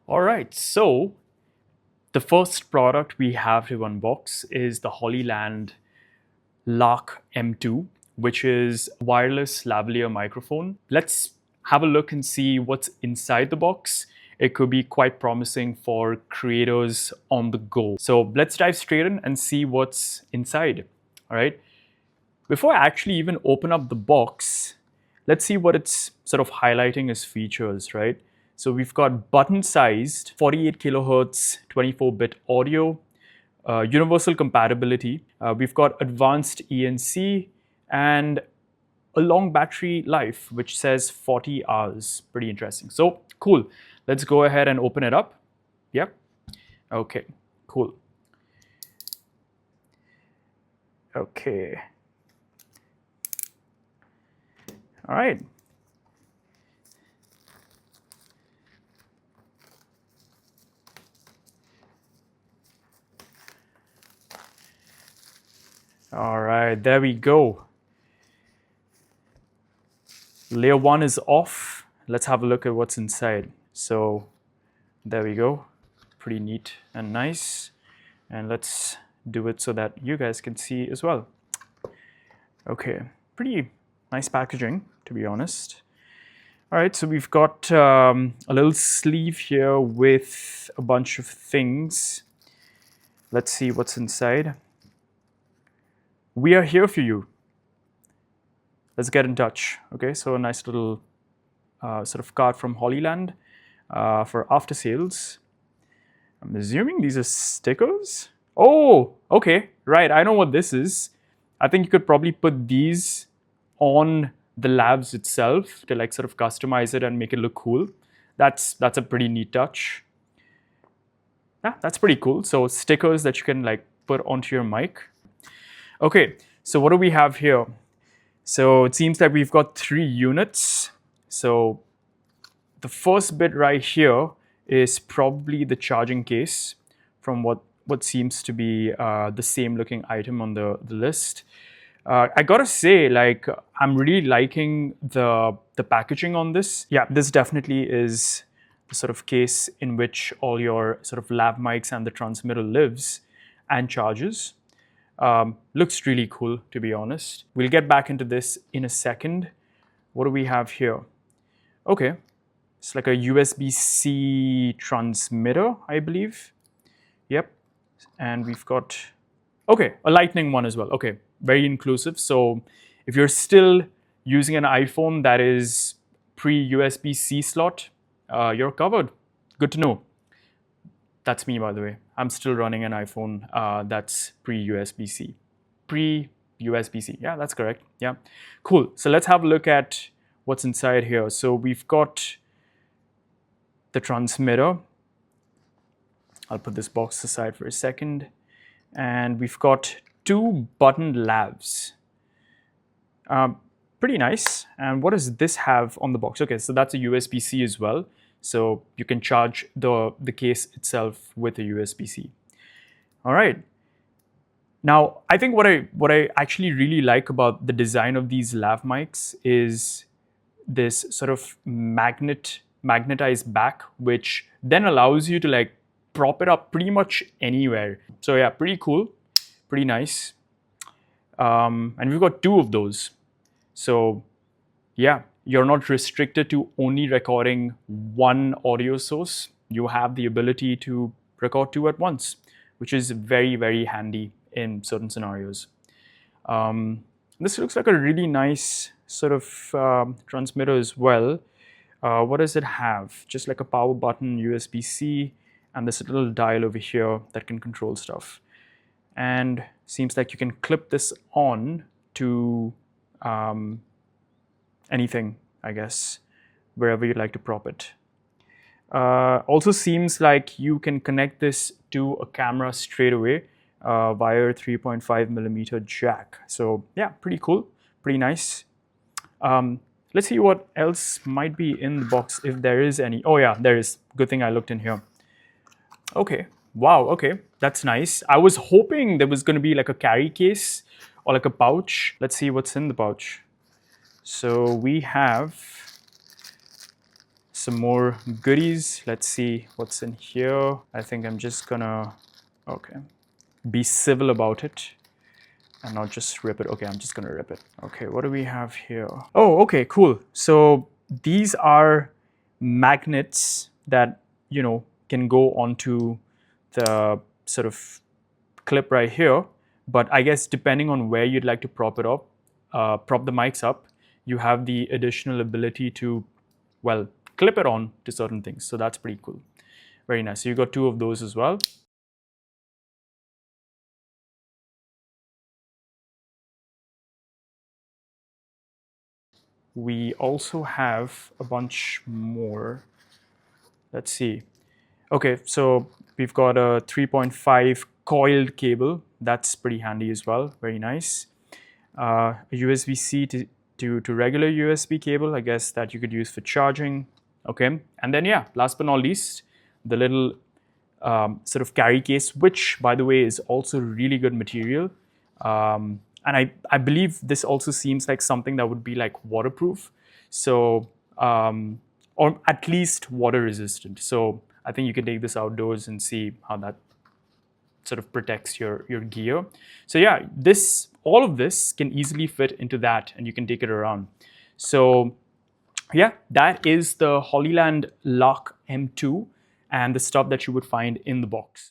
All right, so the first product we have to unbox is the Hollyland Lark M2, which is a wireless lavalier microphone. Let's have a look and see what's inside the box. It could be quite promising for creators on the go. So let's dive straight in and see what's inside. All right. Before I actually even open up the box, let's see what it's sort of highlighting as features, right? So we've got button-sized 48 kilohertz 24-bit audio, universal compatibility. We've got advanced ENC and a long battery life, which says 40 hours. Pretty interesting. So cool. Let's go ahead and open it up. Yep. Okay, cool. Okay. All right. All right, there we go. Layer 1 is off. Let's have a look at what's inside. So there we go. Pretty neat and nice. And let's do it so that you guys can see as well. Okay, pretty nice packaging, to be honest. All right, so we've got a little sleeve here with a bunch of things. Let's see what's inside. We are here for you. Let's get in touch. Okay, so a nice little sort of card from Hollyland for after sales. I'm assuming these are stickers. Oh, okay, right. I know what this is. I think you could probably put these on the labs itself to like sort of customize it and make it look cool. That's a pretty neat touch. Yeah, that's pretty cool. So stickers that you can like put onto your mic. Okay, so what do we have here? So it seems that we've got 3 units. So the first bit right here is probably the charging case from what seems to be the same looking item on the list. I gotta say, like, I'm really liking the packaging on this. Yeah, this definitely is the sort of case in which all your sort of lav mics and the transmitter lives and charges. Looks really cool, to be honest. We'll get back into this in a second. What do we have here? Okay, it's like a USB-C transmitter, I believe. Yep, and we've got, okay, a lightning one as well. Okay, very inclusive. So if you're still using an iPhone that is pre-USB-C slot, you're covered. Good to know. That's me, by the way. I'm still running an iPhone that's pre-USB-C. Pre-USB-C, yeah, that's correct. Yeah, cool. So let's have a look at what's inside here. So we've got the transmitter. I'll put this box aside for a second. And we've got 2 button lavs. Pretty nice. And what does this have on the box? Okay, so that's a USB-C as well. So you can charge the case itself with a USB-C. All right. Now, I think what I actually really like about the design of these lav mics is this sort of magnetized back, which then allows you to like prop it up pretty much anywhere. So yeah, pretty cool, pretty nice. And we've got 2 of those. So yeah, you're not restricted to only recording 1 audio source. You have the ability to record 2 at once, which is very, very handy in certain scenarios. This looks like a really nice sort of transmitter as well. What does it have? Just like a power button, USB-C, and this little dial over here that can control stuff. And seems like you can clip this on to anything, I guess, wherever you'd like to prop it. Also seems like you can connect this to a camera straight away via a 3.5mm jack. So yeah, pretty cool, pretty nice. Let's see what else might be in the box, if there is any. Oh yeah, there is. Good thing I looked in here. Okay, wow, okay, that's nice. I was hoping there was going to be like a carry case or like a pouch. Let's see what's in the pouch. So we have some more goodies. Let's see what's in here. I think I'm just gonna, okay, be civil about it and not just rip it. Okay, I'm just gonna rip it. Okay, what do we have here? Oh, okay, cool. So these are magnets that, you know, can go onto the sort of clip right here. But I guess depending on where you'd like to prop it up, prop the mics up, you have the additional ability to, well, clip it on to certain things. So that's pretty cool. Very nice. So you got 2 of those as well. We also have a bunch more. Let's see. Okay, so we've got a 3.5 coiled cable. That's pretty handy as well. Very nice. A USB-C to regular USB cable, I guess, that you could use for charging. Okay, and then yeah, last but not least, the little sort of carry case, which by the way is also really good material. And I believe this also seems like something that would be like waterproof. So, or at least water resistant. So I think you can take this outdoors and see how that sort of protects your gear. So yeah, all of this can easily fit into that and you can take it around. So yeah, that is the Hollyland Lark M2 and the stuff that you would find in the box.